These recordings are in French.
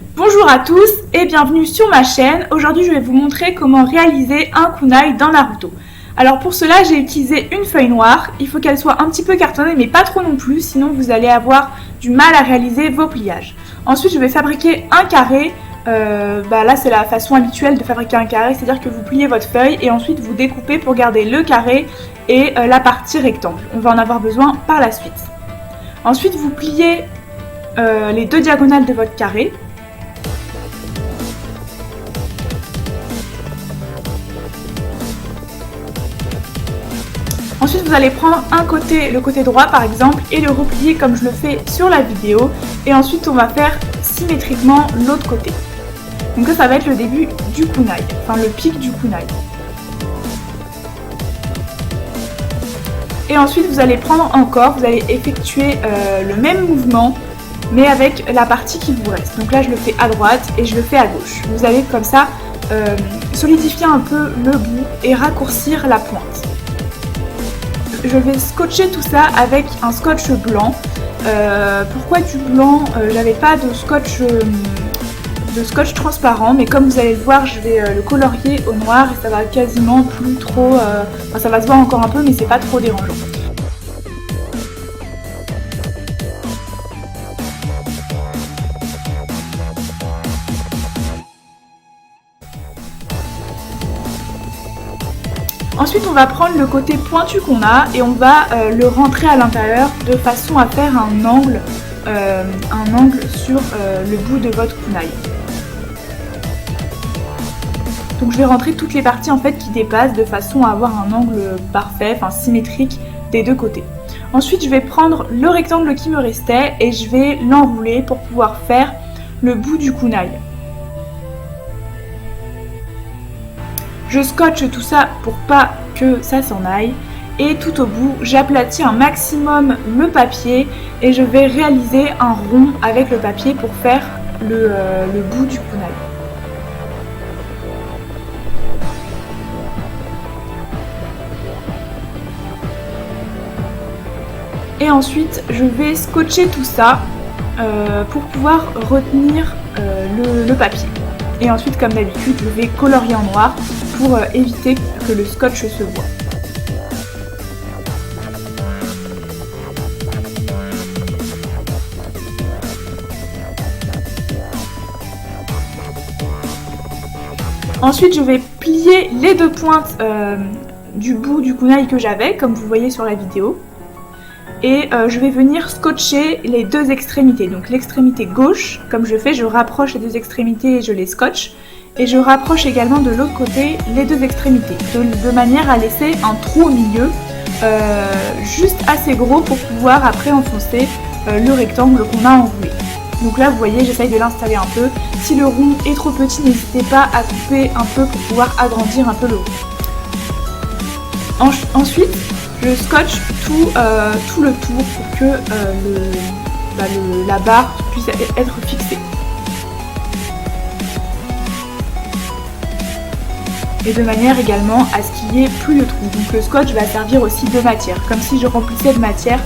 Bonjour à tous et bienvenue sur ma chaîne. Aujourd'hui je vais vous montrer comment réaliser un kunai dans Naruto. Alors pour cela j'ai utilisé une feuille noire, il faut qu'elle soit un petit peu cartonnée mais pas trop non plus, sinon vous allez avoir du mal à réaliser vos pliages. Ensuite je vais fabriquer un carré, là c'est la façon habituelle de fabriquer un carré, c'est-à-dire que vous pliez votre feuille et ensuite vous découpez pour garder le carré et la partie rectangle. On va en avoir besoin par la suite. Ensuite vous pliez les deux diagonales de votre carré. Ensuite vous allez prendre un côté, le côté droit par exemple, et le replier comme je le fais sur la vidéo. Et ensuite on va faire symétriquement l'autre côté. Donc ça va être le début du kunai, enfin le pic du kunai. Et ensuite vous allez prendre encore, vous allez effectuer le même mouvement, mais avec la partie qui vous reste. Donc là je le fais à droite et je le fais à gauche. Vous allez comme ça solidifier un peu le bout et raccourcir la pointe. Je vais scotcher tout ça avec un scotch blanc. Pourquoi du blanc? J'avais pas de scotch transparent, mais comme vous allez le voir, je vais le colorier au noir et ça va quasiment plus trop... ça va se voir encore un peu, mais c'est pas trop dérangeant. Ensuite on va prendre le côté pointu qu'on a et on va le rentrer à l'intérieur de façon à faire un angle sur le bout de votre kunai. Donc je vais rentrer toutes les parties en fait qui dépassent de façon à avoir un angle parfait, enfin symétrique des deux côtés. Ensuite je vais prendre le rectangle qui me restait et je vais l'enrouler pour pouvoir faire le bout du kunai. Je scotche tout ça pour pas que ça s'en aille et tout au bout j'aplatis un maximum le papier et je vais réaliser un rond avec le papier pour faire le bout du kunai. Et ensuite je vais scotcher tout ça pour pouvoir retenir le papier. Et ensuite comme d'habitude je vais colorier en noir pour éviter que le scotch se voie. Ensuite je vais plier les deux pointes du bout du kunai que j'avais, comme vous voyez sur la vidéo. Et je vais venir scotcher les deux extrémités. Donc l'extrémité gauche, comme je fais, je rapproche les deux extrémités et je les scotche. Et je rapproche également de l'autre côté les deux extrémités, de manière à laisser un trou au milieu, juste assez gros pour pouvoir après enfoncer le rectangle qu'on a enroulé. Donc là vous voyez, j'essaye de l'installer un peu. Si le rond est trop petit, n'hésitez pas à couper un peu pour pouvoir agrandir un peu le rond. Ensuite, je scotche tout le tour pour que la barre puisse être fixée. Et de manière également à ce qu'il n'y ait plus de trous. Donc le scotch va servir aussi de matière, comme si je remplissais de matière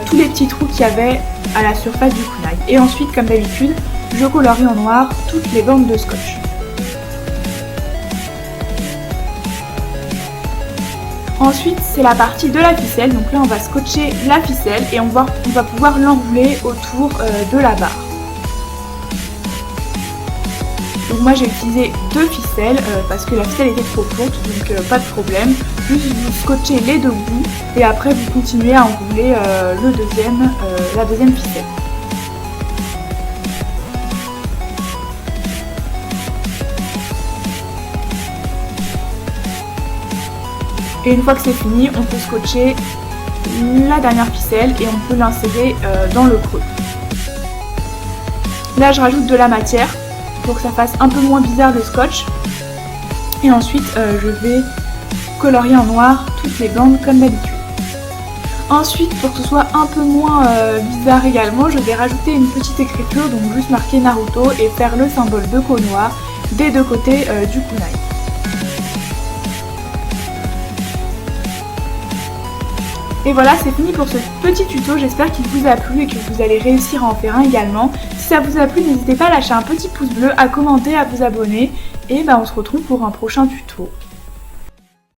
tous les petits trous qu'il y avait à la surface du kunai. Et ensuite, comme d'habitude, je colorie en noir toutes les bandes de scotch. Ensuite, c'est la partie de la ficelle. Donc là, on va scotcher la ficelle et on va pouvoir l'enrouler autour de la barre. Donc moi j'ai utilisé deux ficelles parce que la ficelle était trop courte, donc pas de problème. Juste vous scotchez les deux bouts et après vous continuez à enrouler la deuxième ficelle. Et une fois que c'est fini, on peut scotcher la dernière ficelle et on peut l'insérer dans le creux. Là je rajoute de la matière pour que ça fasse un peu moins bizarre le scotch. Et ensuite je vais colorier en noir toutes les bandes comme d'habitude. Ensuite, pour que ce soit un peu moins bizarre également, je vais rajouter une petite écriture, donc juste marquer Naruto et faire le symbole de Konoha des deux côtés du kunai. Et voilà, c'est fini pour ce petit tuto, j'espère qu'il vous a plu et que vous allez réussir à en faire un également. Si ça vous a plu, n'hésitez pas à lâcher un petit pouce bleu, à commenter, à vous abonner, et on se retrouve pour un prochain tuto.